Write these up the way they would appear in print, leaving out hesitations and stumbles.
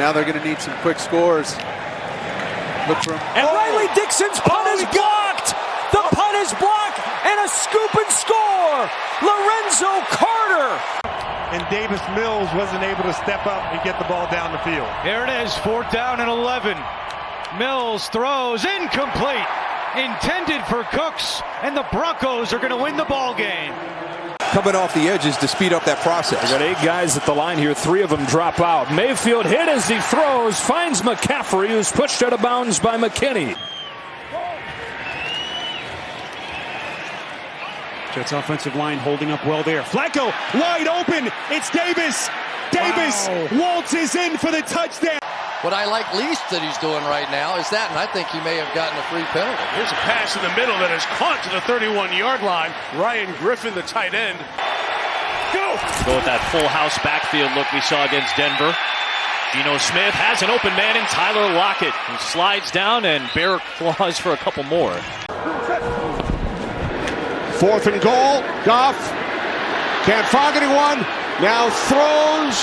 now they're going to need some quick scores. Look for him. And Riley Dixon's punt is blocked. The punt is blocked, and a scoop and score. Lorenzo Carter. And Davis Mills wasn't able to step up and get the ball down the field. Here it is, 4th down and 11. Mills throws incomplete. Intended for Cooks, and the Broncos are going to win the ball game. Coming off the edges to speed up that process. We got 8 guys at the line here. 3 of them drop out. Mayfield hit as he throws, finds McCaffrey, who's pushed out of bounds by McKinney. Jets offensive line holding up well there. Flacco wide open. It's Davis. Davis waltzes in for the touchdown. What I like least that he's doing right now is that, and I think he may have gotten a free penalty. Here's a pass in the middle that is caught to the 31-yard line. Ryan Griffin, the tight end. Go with that full house backfield look we saw against Denver. Geno Smith has an open man in Tyler Lockett, who slides down and bear claws for a couple more. 4th and goal. Goff can't find anyone. Now throws,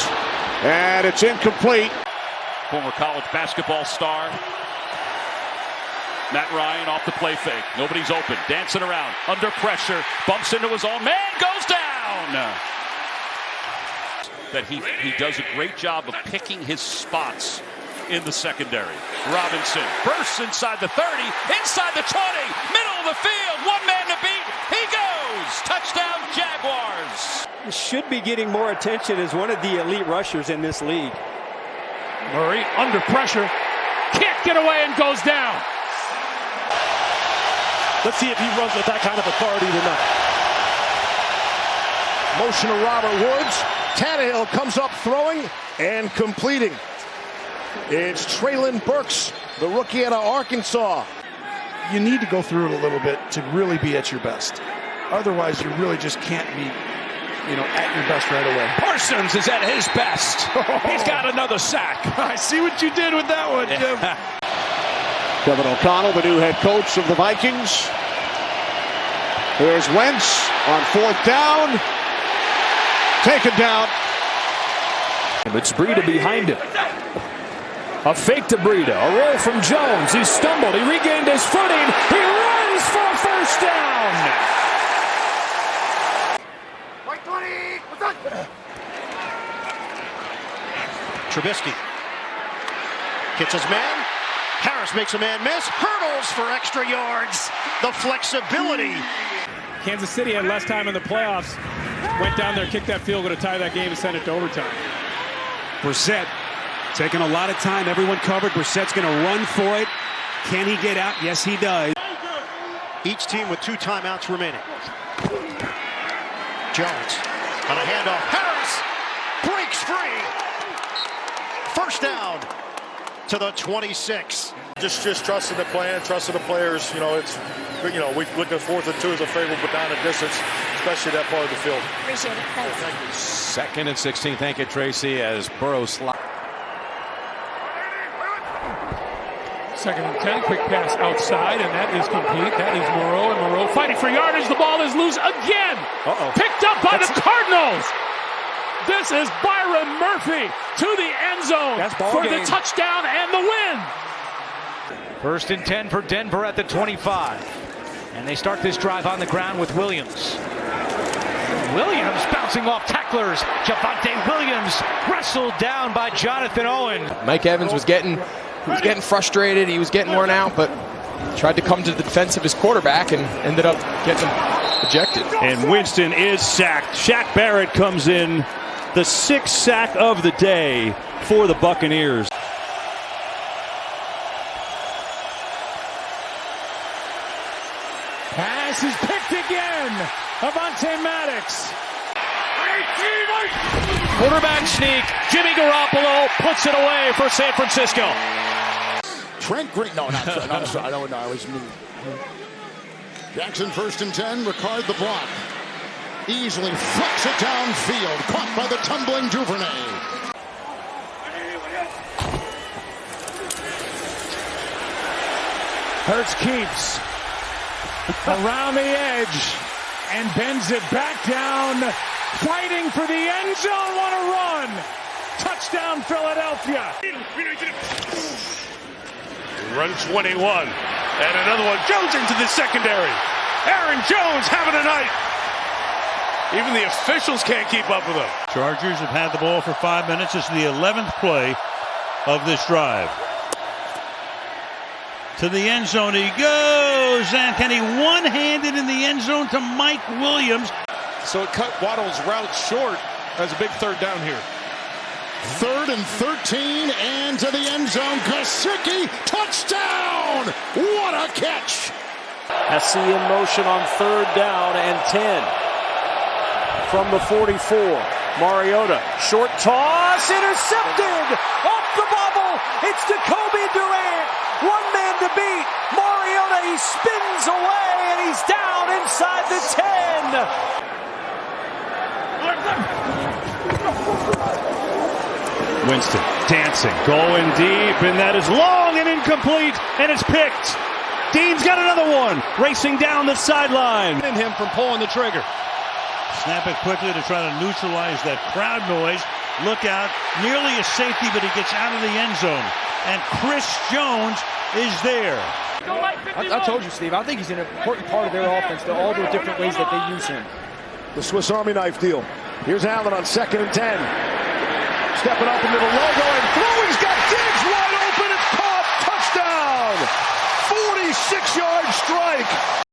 and it's incomplete. Former college basketball star Matt Ryan off the play fake. Nobody's open. Dancing around. Under pressure. Bumps into his own man. Goes down. That he does a great job of picking his spots in the secondary. Robinson bursts inside the 30. Inside the 20. Middle of the field. One man to beat. He goes. Touchdown Jaguars. He should be getting more attention as one of the elite rushers in this league. Murray under pressure. Can't get away and goes down. Let's see if he runs with that kind of authority tonight. Motion to Robert Woods. Tannehill comes up throwing and completing. It's Treylon Burks, the rookie out of Arkansas. You need to go through it a little bit to really be at your best. Otherwise, you really just can't be, at your best right away. Parsons is at his best. He's got another sack. I see what you did with that one, Jim. Kevin O'Connell, the new head coach of the Vikings. Here's Wentz on 4th down. Taken down. It's Breida behind him. A fake to Breida. A roll from Jones. He stumbled. He regained his footing. He runs for a 1st down. Trubisky gets his man. Harris makes a man miss. Hurdles for extra yards. The flexibility. Kansas City had less time in the playoffs. Went down there, kicked that field goal to tie that game and send it to overtime. Brissett taking a lot of time. Everyone covered. Brissett's going to run for it. Can he get out? Yes, he does. Each team with 2 timeouts remaining. Jones on a handoff. Harris breaks free. 1st down to the 26. Just trusting the plan, trusting the players. We look at 4th and 2 as a favorable down and distance, especially that part of the field. Appreciate it. Thanks. 2nd and 16. Thank you, Tracy, as Burrow slides. 2nd and 10, quick pass outside, and that is complete. That is Moreau, and Moreau fighting for yardage. The ball is loose again. Picked up by the Cardinals. This is Byron Murphy to the end zone for the touchdown and the win. 1st and 10 for Denver at the 25. And they start this drive on the ground with Williams. Williams bouncing off tacklers. Javonte Williams wrestled down by Jonathan Owen. Mike Evans was getting frustrated. He was getting worn out, but tried to come to the defense of his quarterback and ended up getting ejected. And Winston is sacked. Shaq Barrett comes in, the 6th sack of the day for the Buccaneers. Pass is picked again. Avonte Maddox. Quarterback sneak. Jimmy Garoppolo puts it away for San Francisco. Trent Green. No, not Trent. I'm sorry. I was Jackson 1st and 10. Ricard the block. Easily flicks it downfield. Caught by the tumbling Duvernay. Hurts keeps around the edge and bends it back down. Fighting for the end zone. What a run. Touchdown. Touchdown, Philadelphia. Run 21. And another one. Jones into the secondary. Aaron Jones having a night. Even the officials can't keep up with him. Chargers have had the ball for 5 minutes. It's the 11th play of this drive. To the end zone he goes, and can he one-handed in the end zone to Mike Williams. So it cut Waddle's route short as a big third down here. 3rd and 13, and to the end zone. Gesicki, touchdown! What a catch! Hesse in motion on 3rd down and 10. From the 44, Mariota, short toss, intercepted! Off the bubble, it's Jacoby Durant! One man to beat, Mariota, he spins away, and he's down inside the 10! Winston dancing, going deep, and that is long and incomplete, and it's picked. Dean's got another one, racing down the sideline. And him from pulling the trigger. Snap it quickly to try to neutralize that crowd noise. Look out, nearly a safety, but he gets out of the end zone. And Chris Jones is there. I told you, Steve, I think he's an important part of their offense. They're all the different ways that they use him. The Swiss Army knife deal. Here's Allen on 2nd and 10. Stepping up into the logo and throwing's got Diggs wide open. It's caught. Touchdown. 46-yard strike.